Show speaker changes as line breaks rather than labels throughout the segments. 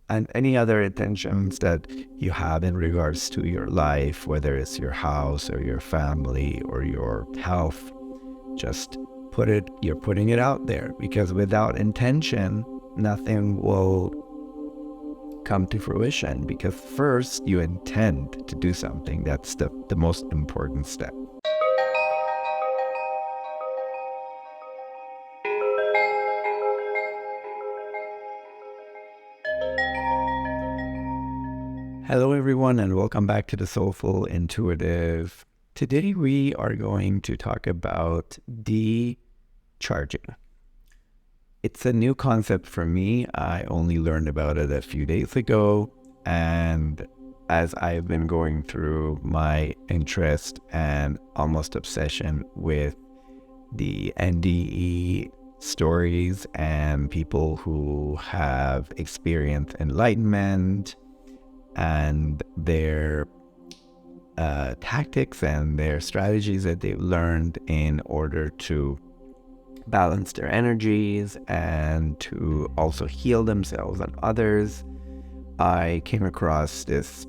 and any other intentions that you have in regards to your life, whether it's your house or your family or your health. Just you're putting it out there, because without intention, nothing will come to fruition, because first you intend to do something. That's the most important step. Hello everyone, and welcome back to the Soulful Intuitive. Today we are going to talk about decharging. It's a new concept for me. I only learned about it a few days ago, and as I've been going through my interest and almost obsession with the NDE stories and people who have experienced enlightenment and their tactics and their strategies that they've learned in order to balance their energies and to also heal themselves and others, I came across this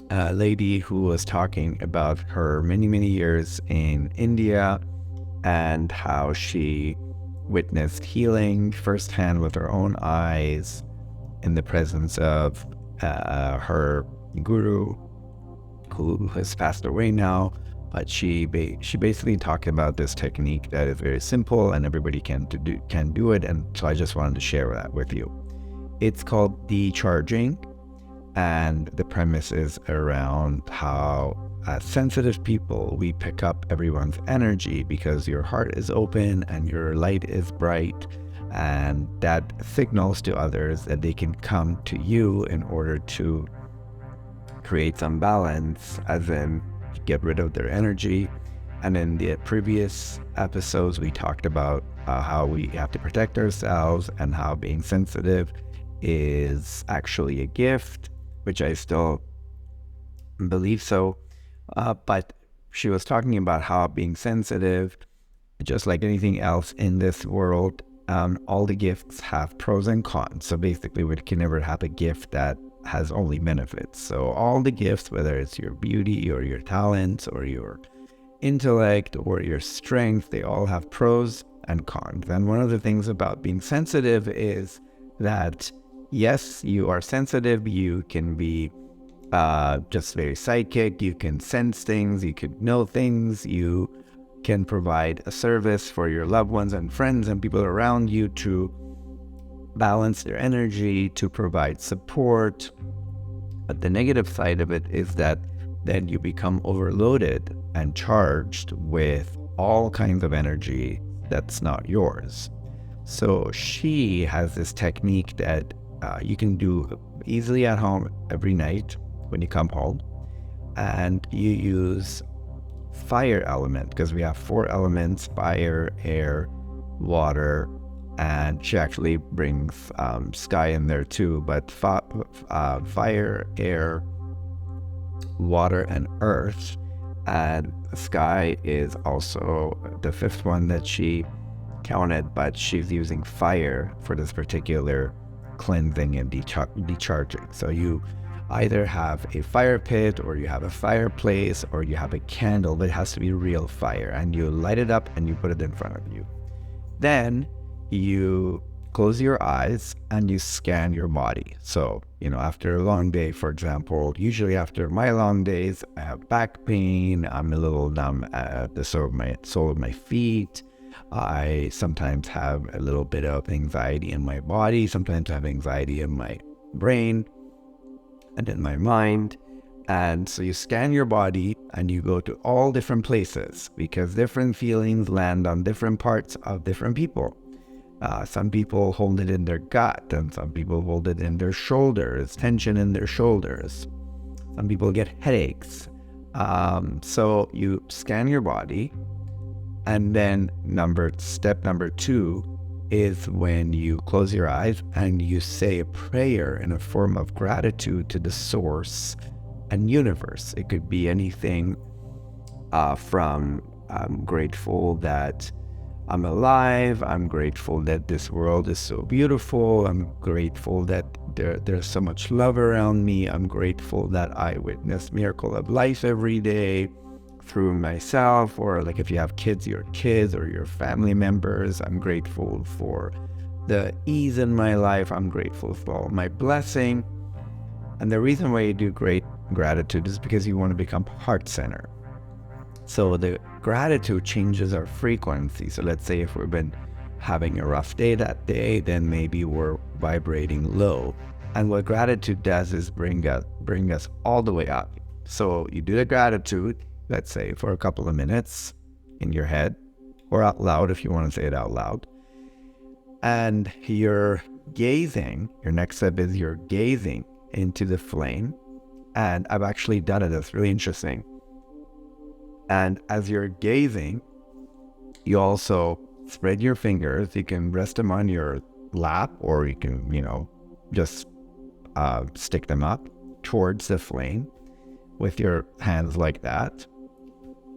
lady who was talking about her many years in India and how she witnessed healing firsthand with her own eyes in the presence of her guru, who has passed away now. But she basically talked about this technique that is very simple and everybody can do it, and so I just wanted to share that with you. It's called decharging, and the premise is around how as sensitive people, we pick up everyone's energy because your heart is open and your light is bright, and that signals to others that they can come to you in order to create some balance, as in get rid of their energy. And in the previous episodes, we talked about how we have to protect ourselves and how being sensitive is actually a gift, which I still believe so. But she was talking about how being sensitive, just like anything else in this world, all the gifts have pros and cons. So basically, we can never have a gift that has only benefits. So all the gifts, whether it's your beauty or your talents or your intellect or your strength, they all have pros and cons. And one of the things about being sensitive is that, yes, you are sensitive. You can be just very psychic. You can sense things. You can know things. You can provide a service for your loved ones and friends and people around you to balance their energy, to provide support. But the negative side of it is that then you become overloaded and charged with all kinds of energy that's not yours. So she has this technique that you can do easily at home every night when you come home, and you use fire element, because we have 4 elements: fire, air, water, and she actually brings sky in there too, but fire, air, water, and earth. And sky is also the 5th one that she counted, but she's using fire for this particular cleansing and decharging. So you either have a fire pit, or you have a fireplace, or you have a candle, but it has to be real fire, and you light it up and you put it in front of you. Then you close your eyes and you scan your body. So, after a long day, for example, usually after my long days, I have back pain. I'm a little numb at the sole of my feet. I sometimes have a little bit of anxiety in my body. Sometimes I have anxiety in my brain and in my mind. And so you scan your body and you go to all different places, because different feelings land on different parts of different people. Some people hold it in their gut, and some people hold it in their shoulders, tension in their shoulders. Some people get headaches. So you scan your body, and then step number 2 is when you close your eyes and you say a prayer in a form of gratitude to the source and universe. It could be anything from I'm grateful that I'm alive, I'm grateful that this world is so beautiful, I'm grateful that there's so much love around me. I'm grateful that I witness miracle of life every day through myself, or like if you have kids, your kids or your family members. I'm grateful for the ease in my life. I'm grateful for all my blessing. And the reason why you do great gratitude is because you want to become heart-centered. So the gratitude changes our frequency. So let's say if we've been having a rough day that day, then maybe we're vibrating low. And what gratitude does is bring us all the way up. So you do the gratitude, let's say for a couple of minutes in your head or out loud if you want to say it out loud. And you're gazing, your next step is you're gazing into the flame. And I've actually done it, it's really interesting. And as you're gazing, you also spread your fingers. You can rest them on your lap, or you can, just stick them up towards the flame with your hands like that.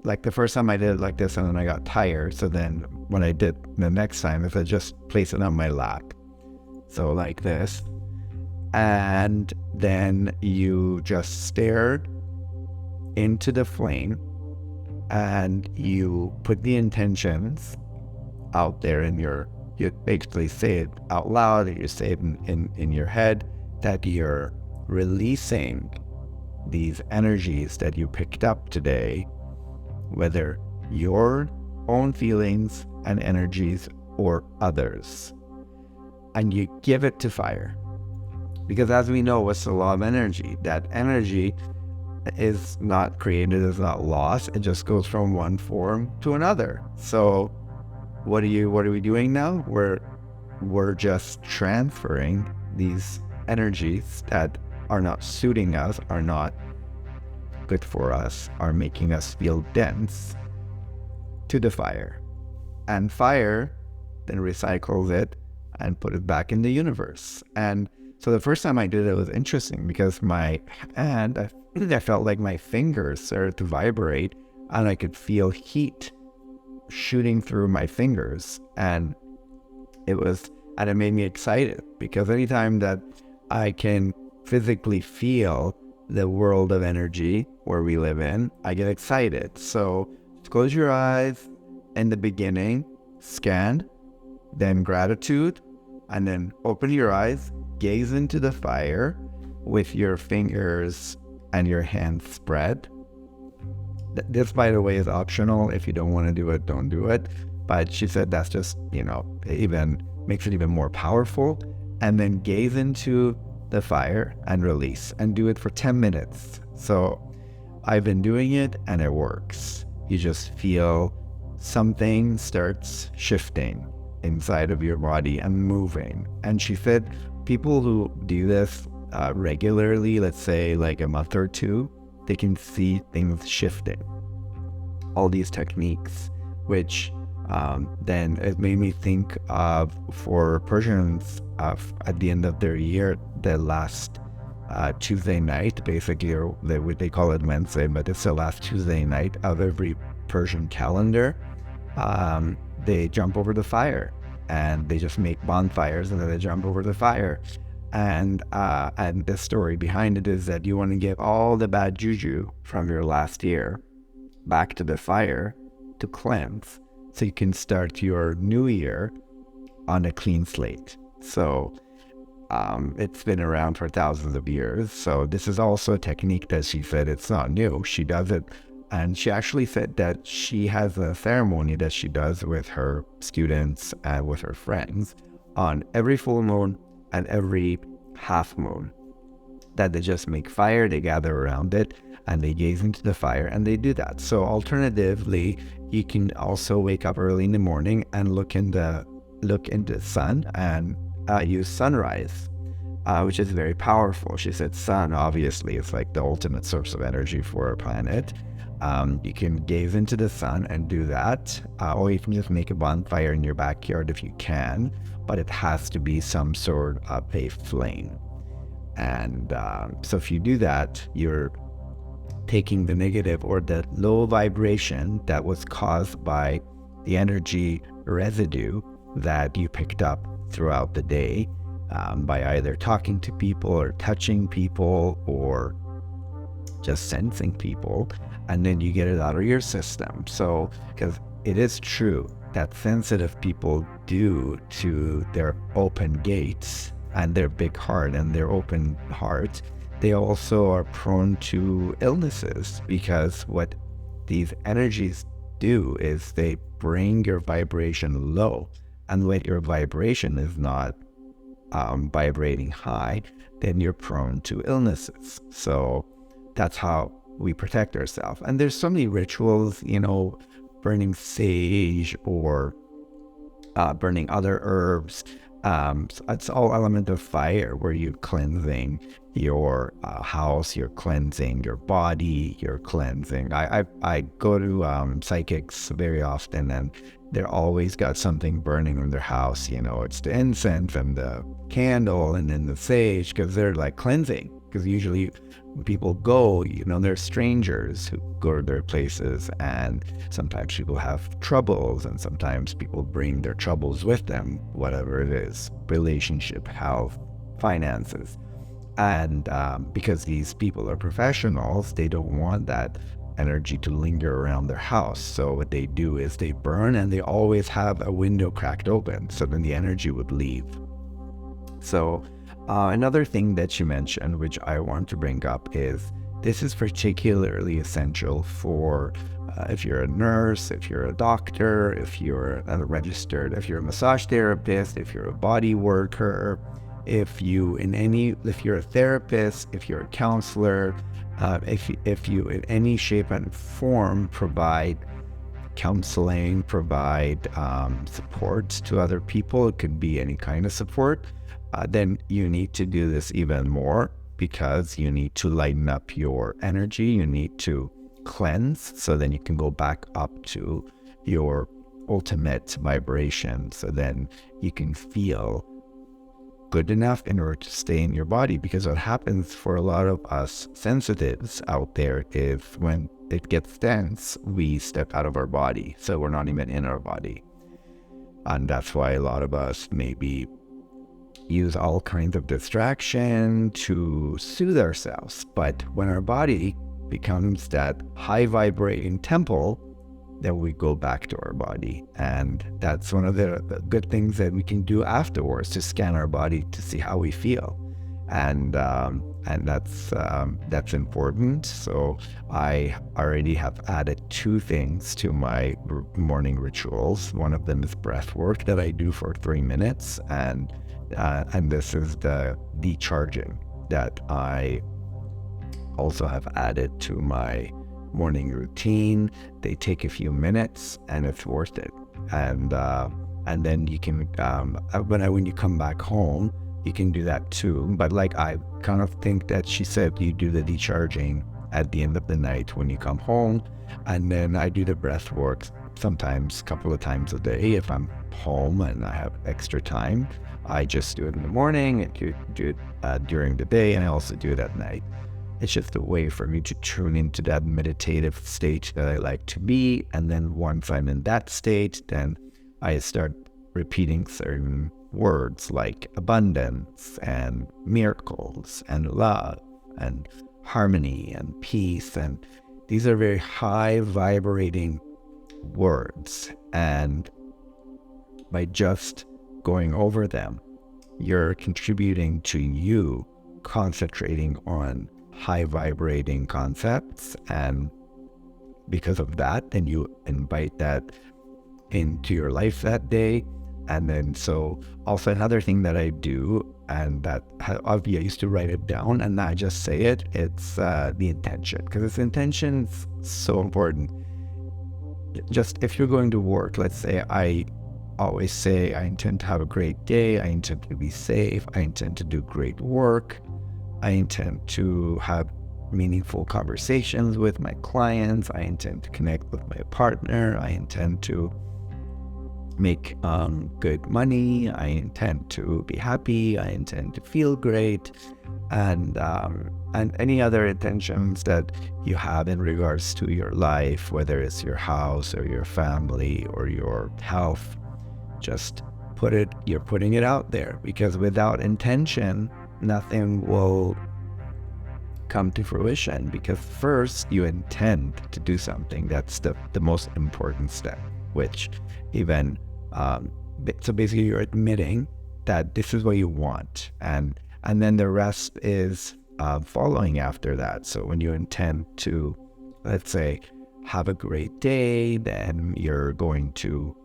Like the first time I did it like this, and then I got tired. So then when I did the next time, if I just place it on my lap, so like this, and then you just stared into the flame, and you put the intentions out there you basically say it out loud, or you say it in your head, that you're releasing these energies that you picked up today, whether your own feelings and energies or others, and you give it to fire. Because as we know, what's the law of energy? That energy is not created, is not lost. It just goes from one form to another. So what are we doing now? We're just transferring these energies that are not suiting us, are not good for us, are making us feel dense, to the fire. And fire then recycles it and put it back in the universe. And so the first time I did it was interesting, because my hand, I felt like my fingers started to vibrate, and I could feel heat shooting through my fingers. And it made me excited, because anytime that I can physically feel the world of energy where we live in, I get excited. So close your eyes in the beginning, scan, then gratitude, and then open your eyes, gaze into the fire with your fingers and your hands spread. This, by the way, is optional. If you don't want to do it, don't do it. But she said that's just, it even makes it even more powerful. And then gaze into the fire and release, and do it for 10 minutes. So I've been doing it and it works. You just feel something starts shifting inside of your body and moving. And she said people who do this regularly, let's say like a month or two, they can see things shifting. All these techniques, which then it made me think of, for Persians, at the end of their year, the last Tuesday night, basically, or they call it Wednesday, but it's the last Tuesday night of every Persian calendar. They jump over the fire, and they just make bonfires, and then they jump over the fire. And the story behind it is that you want to get all the bad juju from your last year back to the fire to cleanse, so you can start your new year on a clean slate. So it's been around for thousands of years. So this is also a technique that she said it's not new. She does it. And she actually said that she has a ceremony that she does with her students and with her friends on every full moon and every half moon, that they just make fire, they gather around it, and they gaze into the fire, and they do that. So alternatively, you can also wake up early in the morning and look into the sun and use sunrise, which is very powerful. She said sun, obviously, is like the ultimate source of energy for our planet. You can gaze into the sun and do that, or you can just make a bonfire in your backyard if you can, but it has to be some sort of a flame. And so if you do that, you're taking the negative or the low vibration that was caused by the energy residue that you picked up throughout the day, by either talking to people or touching people or just sensing people, and then you get it out of your system. So, because it is true that sensitive people, due to their open gates and their big heart and their open heart, they also are prone to illnesses, because what these energies do is they bring your vibration low. And when your vibration is not vibrating high, then you're prone to illnesses. So that's how we protect ourselves. And there's so many rituals, burning sage or burning other herbs. So it's all element of fire, where you're cleansing your house, you're cleansing your body, you're cleansing. I go to psychics very often, and they're always got something burning in their house. It's the incense and the candle and then the sage, because they're like cleansing. Because usually when people go, they're strangers who go to their places, and sometimes people have troubles, and sometimes people bring their troubles with them, whatever it is, relationship, health, finances. And because these people are professionals, they don't want that energy to linger around their house. So what they do is they burn, and they always have a window cracked open, so then the energy would leave. So another thing that you mentioned, which I want to bring up, is this is particularly essential for if you're a nurse, if you're a doctor, if you're a massage therapist, if you're a body worker, if you're a therapist, if you're a counselor, if you in any shape and form provide counseling, provide support to other people, it could be any kind of support, then you need to do this even more, because you need to lighten up your energy. You need to cleanse, so then you can go back up to your ultimate vibration, so then you can feel good enough in order to stay in your body. Because what happens for a lot of us sensitives out there is when it gets tense, we step out of our body, so we're not even in our body. And that's why a lot of us maybe use all kinds of distraction to soothe ourselves. But when our body becomes that high vibrating temple, then we go back to our body. And that's one of the good things that we can do afterwards, to scan our body to see how we feel. And that's important. So I already have added 2 things to my morning rituals. One of them is breath work that I do for 3 minutes, and this is the decharging that I also have added to my morning routine. They take a few minutes, and it's worth it. And then you can when you come back home, you can do that too. But like, I kind of think that she said you do the decharging at the end of the night when you come home, and then I do the breath work sometimes a couple of times a day if I'm home and I have extra time. I just do it in the morning, and do it during the day, and I also do it at night. It's just a way for me to tune into that meditative state that I like to be. And then once I'm in that state, then I start repeating certain words like abundance and miracles and love and harmony and peace. And these are very high vibrating words. And by just going over them, you're contributing to you concentrating on high vibrating concepts. And because of that, then you invite that into your life that day. And then, so also another thing that I do, and that I used to write it down and I just say it, it's the intention, because this intention is so important. Just if you're going to work, let's say, I always say I intend to have a great day, I intend to be safe, I intend to do great work, I intend to have meaningful conversations with my clients, I intend to connect with my partner, I intend to make good money, I intend to be happy, I intend to feel great, and any other intentions that you have in regards to your life, whether it's your house or your family or your health. Just you're putting it out there, because without intention, nothing will come to fruition, because first you intend to do something. That's the most important step, which even, so basically you're admitting that this is what you want, and then the rest is following after that. So when you intend to, let's say, have a great day, then you're going to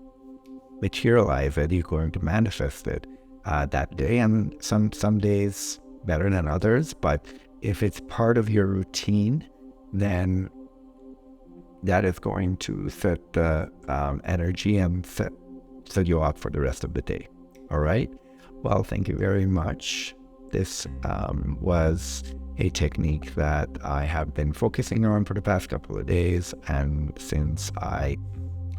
materialize it, you're going to manifest it that day. And some days better than others, but if it's part of your routine, then that is going to set the energy and set you up for the rest of the day. All right. Well, thank you very much. This was a technique that I have been focusing on for the past couple of days, and since I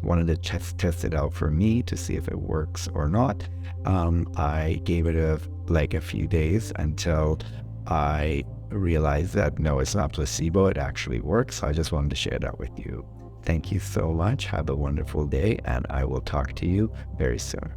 wanted to test it out for me to see if it works or not, I gave it a few days until I realized that no, it's not placebo, it actually works. So I just wanted to share that with you. Thank you so much. Have a wonderful day, and I will talk to you very soon.